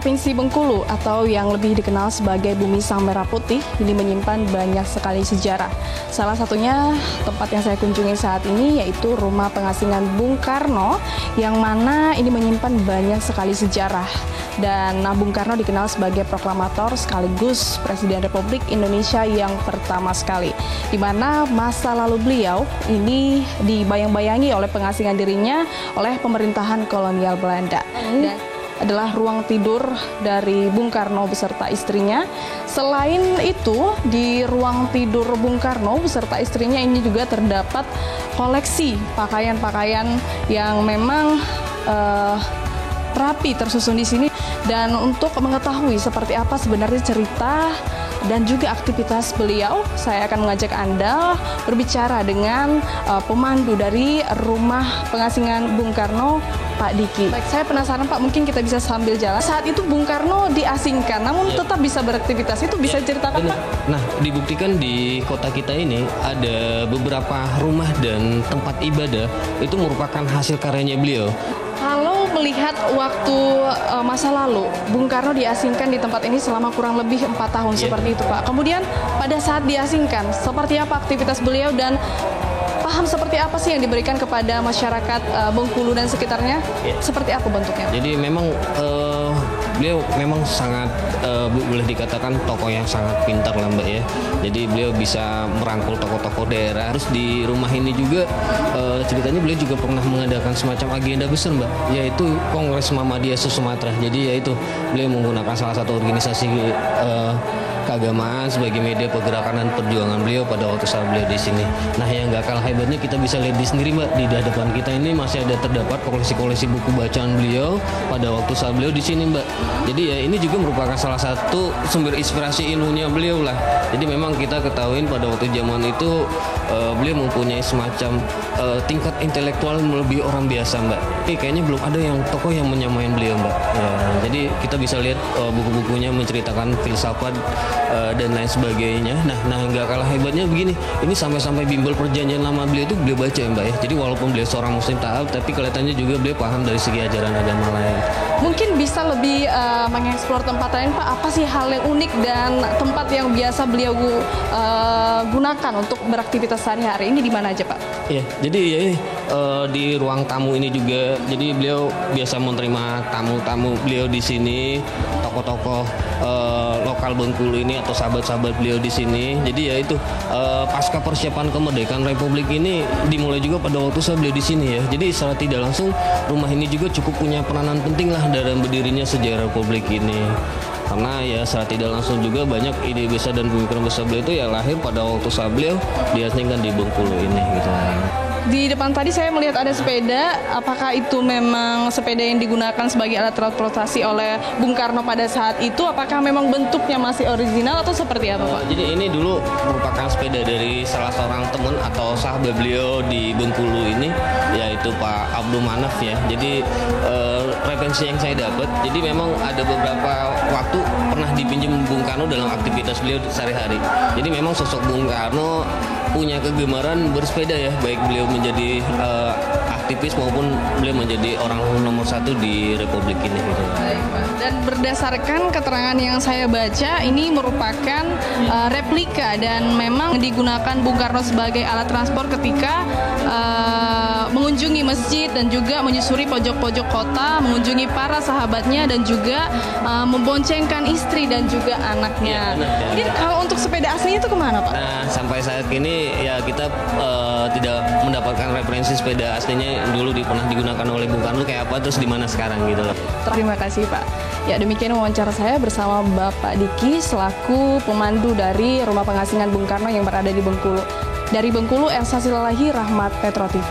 Provinsi Bengkulu atau yang lebih dikenal sebagai Bumi Sang Merah Putih ini menyimpan banyak sekali sejarah. Salah satunya tempat yang saya kunjungi saat ini yaitu Rumah Pengasingan Bung Karno yang mana ini menyimpan banyak sekali sejarah. Dan Bung Karno dikenal sebagai proklamator sekaligus Presiden Republik Indonesia yang pertama sekali. Di mana masa lalu beliau ini dibayang-bayangi oleh pengasingan dirinya oleh pemerintahan kolonial Belanda. Dan adalah ruang tidur dari Bung Karno beserta istrinya. Selain itu, di ruang tidur Bung Karno beserta istrinya ini juga terdapat koleksi pakaian-pakaian yang memang rapi tersusun di sini. Dan untuk mengetahui seperti apa sebenarnya cerita dan juga aktivitas beliau, saya akan mengajak Anda berbicara dengan pemandu dari Rumah Pengasingan Bung Karno, Pak Diki. Baik, saya penasaran Pak, mungkin kita bisa sambil jalan. Saat itu Bung Karno diasingkan, namun tetap bisa beraktivitas. Itu bisa ceritakan Pak? Nah, dibuktikan di kota kita ini ada beberapa rumah dan tempat ibadah itu merupakan hasil karyanya beliau. Kalau melihat waktu masa lalu, Bung Karno diasingkan di tempat ini selama kurang lebih 4 tahun seperti itu Pak. Kemudian pada saat diasingkan, seperti apa aktivitas beliau dan paham seperti apa sih yang diberikan kepada masyarakat Bengkulu dan sekitarnya? Seperti apa bentuknya? Jadi memang beliau memang sangat boleh dikatakan tokoh yang sangat pintar lah Mbak ya. Jadi beliau bisa merangkul tokoh-tokoh daerah. Terus di rumah ini juga ceritanya beliau juga pernah mengadakan semacam agenda besar Mbak, yaitu Kongres Muhammadiyah se-Sumatera. Jadi yaitu beliau menggunakan salah satu organisasi keagamaan sebagai media pergerakan dan perjuangan beliau pada waktu saat beliau di sini. Nah, yang nggak kalah hebatnya kita bisa lihat di sendiri Mbak, di hadapan kita ini masih ada terdapat koleksi-koleksi buku bacaan beliau pada waktu saat beliau di sini Mbak. Jadi ya ini juga merupakan salah satu sumber inspirasi ilmunya beliau lah. Jadi memang kita ketahuin pada waktu zaman itu beliau mempunyai semacam tingkat intelektual melebihi orang biasa Mbak. Kayaknya belum ada yang tokoh yang menyamai beliau Mbak. Ya, jadi kita bisa lihat buku-bukunya menceritakan filsafat dan lain sebagainya. Nah nggak kalah hebatnya begini. Ini sampai bimbel perjanjian lama beliau itu beliau baca ya Mbak ya. Jadi walaupun beliau seorang muslim taat, tapi kelihatannya juga beliau paham dari segi ajaran agama lain. Mungkin bisa lebih mengeksplor tempat lain Pak. Apa sih hal yang unik dan tempat yang biasa beliau gunakan untuk beraktivitas sehari-hari ini di mana aja Pak? Iya, jadi ya di ruang tamu ini juga. Jadi beliau biasa menerima tamu-tamu beliau di sini, tokoh-tokoh lokal Bengkulu ini atau sahabat-sahabat beliau di sini. Jadi ya itu pasca persiapan kemerdekaan Republik ini dimulai juga pada waktu saya beliau di sini ya. Jadi secara tidak langsung rumah ini juga cukup punya peranan penting lah dalam berdirinya sejarah Republik ini. Karena ya secara tidak langsung juga banyak ide besar dan pemikiran besar beliau itu ya lahir pada waktu saat beliau diasingkan di Bengkulu ini gitu. Di depan tadi saya melihat ada sepeda. Apakah itu memang sepeda yang digunakan sebagai alat transportasi oleh Bung Karno pada saat itu? Apakah memang bentuknya masih original atau seperti apa Pak? Jadi ini dulu merupakan sepeda dari salah seorang teman atau sahabat beliau di Bengkulu ini, yaitu Pak Abdul Manaf ya. Jadi referensi yang saya dapat, jadi memang ada beberapa waktu pernah dipinjam Bung Karno dalam aktivitas beliau sehari-hari. Jadi memang sosok Bung Karno punya kegemaran bersepeda ya, baik beliau menjadi aktivis maupun beliau menjadi orang nomor 1 di Republik ini gitu. Baik, Pak. Dan berdasarkan keterangan yang saya baca, ini merupakan replika dan memang digunakan Bung Karno sebagai alat transport ketika mengunjungi masjid dan juga menyusuri pojok-pojok kota, mengunjungi para sahabatnya dan juga memboncengkan istri dan juga anaknya. Mungkin kalau untuk sepeda aslinya itu kemana Pak? Nah, sampai saat ini ya kita tidak mendapatkan referensi sepeda aslinya dulu pernah digunakan oleh Bung Karno kayak apa, terus di mana sekarang gitu loh. Terima kasih Pak. Ya, demikian wawancara saya bersama Bapak Diki selaku pemandu dari Rumah Pengasingan Bung Karno yang berada di Bengkulu. Dari Bengkulu, Elsa Silalahi, Rahmat Petro TV.